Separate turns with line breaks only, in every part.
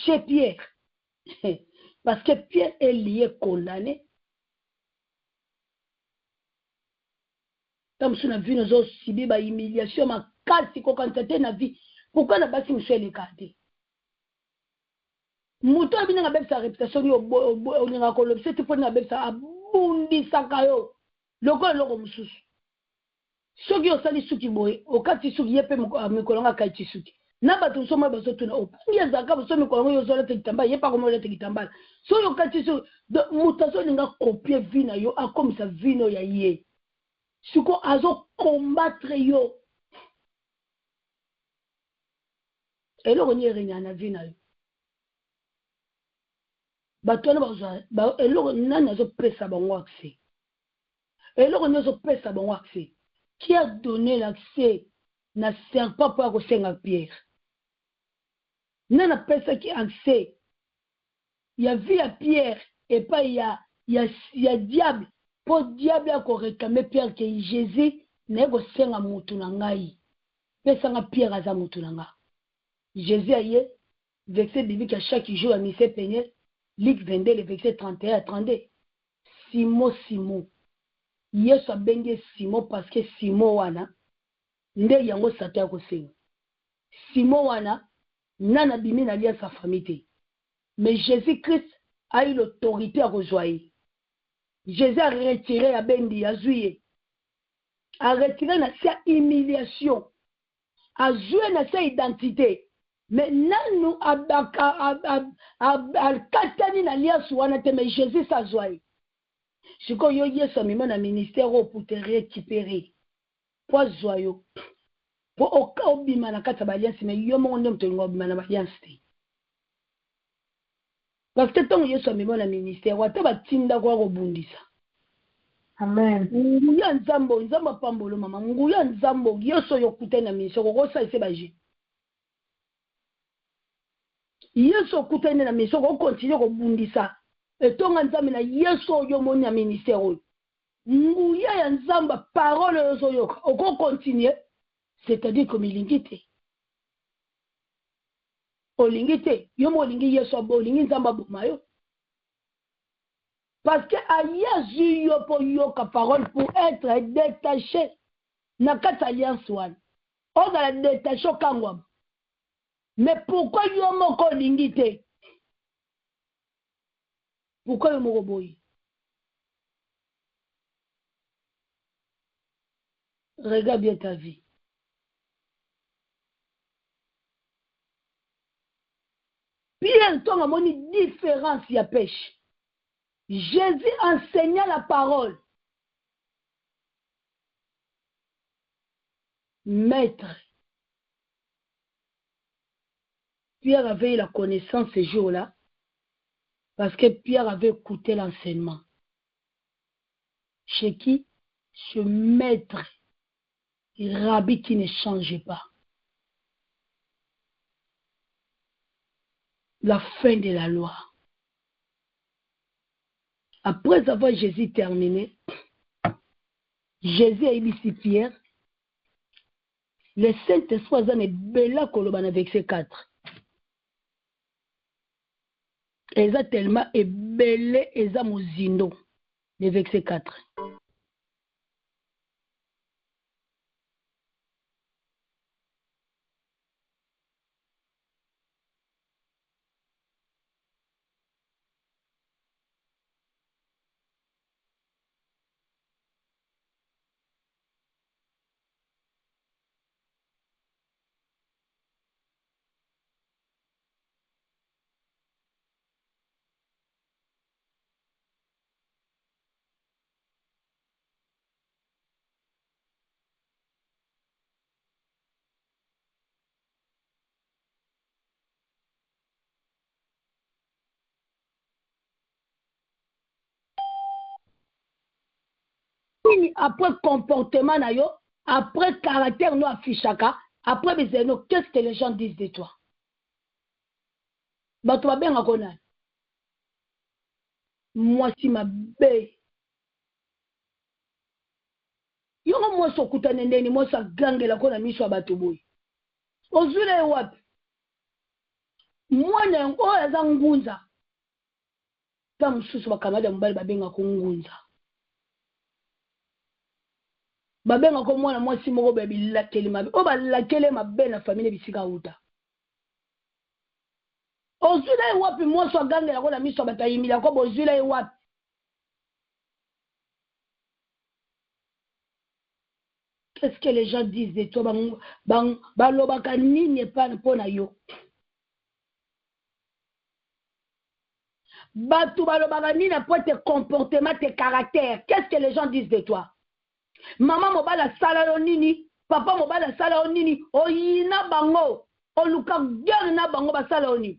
chez Pierre. Parce que Pierre est lié, condamné. Comme si on a vu nos autres subir une humiliation, ma casse, quand on a na vie. Pourquoi on a bâti monsieur les quartiers? Mouton a bien sa réputation, on a colobé, c'est pour nous sa abundi sakayo. Loko loko mususu. Soki osali suki boye, okati suki yepe mikolonga kaiti suki. Na bato soma bazo tuna opangi ezaka baso mikolonga yo zola te kitamba, yepa komo le te kitamba. So yo kati suki mutaso linga copier vina yo akomisa vino ya ye. Suko azo combattre yo. Eloko ni renya na vina yo. Bato na bazo eloko nani azo pesa bango accès. Eloko ni azo pesa bango accès. Qui a donné l'accès na serpent pour akosenga Pierre? Nana pesa qui accès. Il y a vu à Pierre et pas il y a diable. Pour diable a réclamé Pierre que Jésus n'est pas senga mutu na ngai. Pesa nga Pierre aza mutu na nga. Jésus a yé verset biblique à chaque jour à Mise Peignel, Luc 22 le verset 31 à 32. Simon. Yesu a bengi Simon parce que Simon wana nde yango sata ko senga. Simon wana nana bimi na lia sa famille. Mais Jésus-Christ a eu l'autorité à rejoindre. Jésus a retiré à Bendi, à Zouye. A retiré sa humiliation. A joué sa identité. Mais nous, à Katani, na lia souana te, mais Jésus sa joie. Je crois que yo so mimo na ministère pour te récupérer. Pour joyeux. Pour au cas où bima na kata alliance, mais yo mon nom te ngobima na alliance. Parce que tant que je suis dans le ministère, je vais rebondir.
Amen.
Nguya nzambo, nzamba pambolo mama. Nguya nzambo, yoso yokute na ministère, kokosa ese baji. Yoso kute na ministère, ko continue rebondisa. Et tonga nzambe na yoso yomoni na ministère. Nguya ya nzamba parole yoso yoka, oko continue, c'est-à-dire comme ilingite. Olingite, yomo olingi yeso abo, olingi nzamba bomayo. Parce que Aya yo pour yoka parole pour être détaché. Na kata alliance one. On a détaché kangwam. Mais pourquoi yo moko lingite? Pourquoi yo moko boy? Regarde bien ta vie. Pierre, ton a moni différence ya pêche. Jésus enseigna la parole. Maître. Pierre avait eu la connaissance ce jour-là parce que Pierre avait écouté l'enseignement. Chez qui? Ce maître, rabbi qui ne changeait pas. La fin de la loi. Après avoir Jésus terminé, Jésus a dit Pierre, le Saint-Esprit est bella koloban avec ces 4. Eza tellement ebele eza mozindo le verset 4. Après comportement, après caractère, nous affichaka, après qu'est-ce que les gens disent de toi? Bah, toi, bien, moi, si ma bé. Yongo moi, so kuta nendeni, moi, sa gangue la kona miso abatoboy. Ozule wapi? mwana yango aza ngunza ta mosusu bakamata mobali babengako ngunza babengako mwana mwasi moko babilakeli mabe oyo balakele mabe na famille bisika uta ozwila ye wapi mwasi agangelako na miso bato ayimilako bozwila ye wapi qu'est-ce que les gens disent de toi balobaka nini mpo na yo bato balobaka nini mpo tes comportements tes caractères qu'est-ce que les gens disent de toi maman mobala sala yo nini papa mobala sala yo nini oyina bango oluka guerre na bango basala yo nini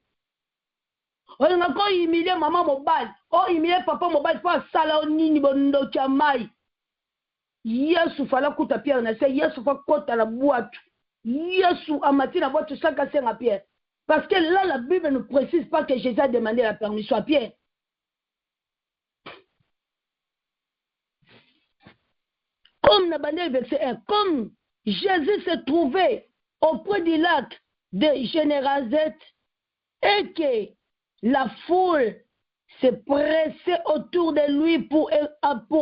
olinga ko humilier maman mobali humilier papa mobali mpo asala yo nini bondoki ya mai Yesu fala kuta Pierre na se Yesu fa kota la boîte Yesu amati na boîte saka senga Pierre parce que là la Bible ne précise pas que Jésus a demandé la permission à Pierre. Comme dans le verset 1, comme Jésus se trouvait auprès du lac de Génézareth et que la foule se pressait autour de lui pour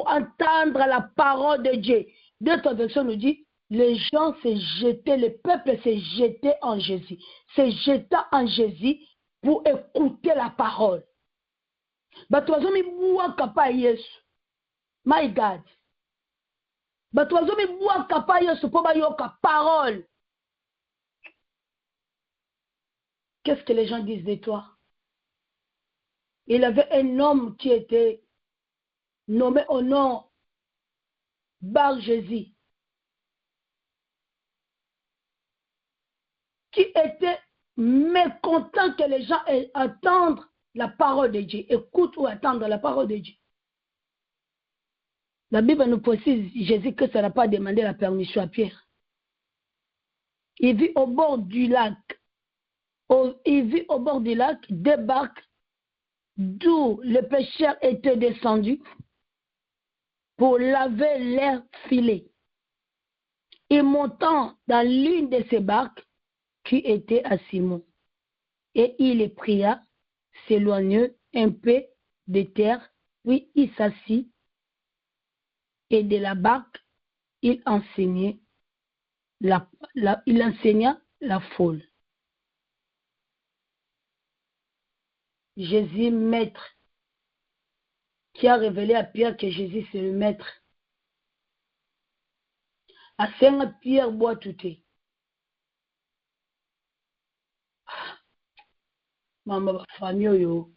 entendre la parole de Dieu. D'autres versions nous disent, les gens se jetaient, le peuple se jetait en Jésus, se jeta en Jésus pour écouter la parole. Batoazomi buaka pa Yesu. My God. Batoazomi buaka pa Yesu po bayoka parole. Qu'est-ce que les gens disent de toi? Il avait un homme qui était nommé au nom Bar Jésus, qui était mécontent que les gens entendent la parole de Dieu, écoutent ou attendent la parole de Dieu. La Bible nous précise, Jésus, que ça n'a pas demandé la permission à Pierre. Il vit au bord du lac. Il vit au bord du lac, des barques d'où les pêcheurs étaient descendus pour laver leurs filets. Et montant dans l'une de ces barques qui était à Simon, et il les pria, s'éloignant un peu de terre, puis il s'assit, et de la barque, il enseigna la foule. Jésus, maître, qui a révélé à Pierre que Jésus c'est le maître. A senga Pierre boit tout. Mama famille yo.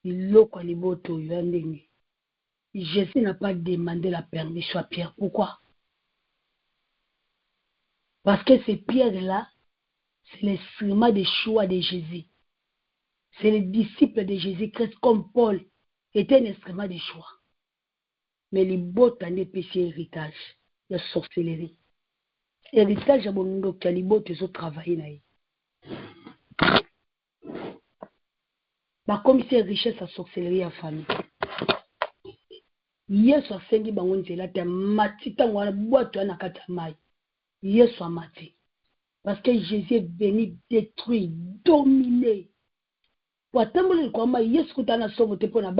Iloko liboto yo ndenge. Jésus n'a pas demandé la permission à Pierre. Pourquoi? Parce que ce Pierre-là, c'est l'instrument de choix de Jésus. C'est le disciple de Jésus-Christ comme Paul était un instrument de choix. Mais les bottes en péché héritage, la sorcellerie. Héritage à mon nom, les bottes ils ont travaillé. Comme c'est richesse à sorcellerie à famille. Yesu asengi bango nzela te mati tango wana boîte wana kati ya mai. Yesu amati. Parce que Jésus est venu détruire, dominer. Pour attendre le combat, Yesu kutana somo te pona ba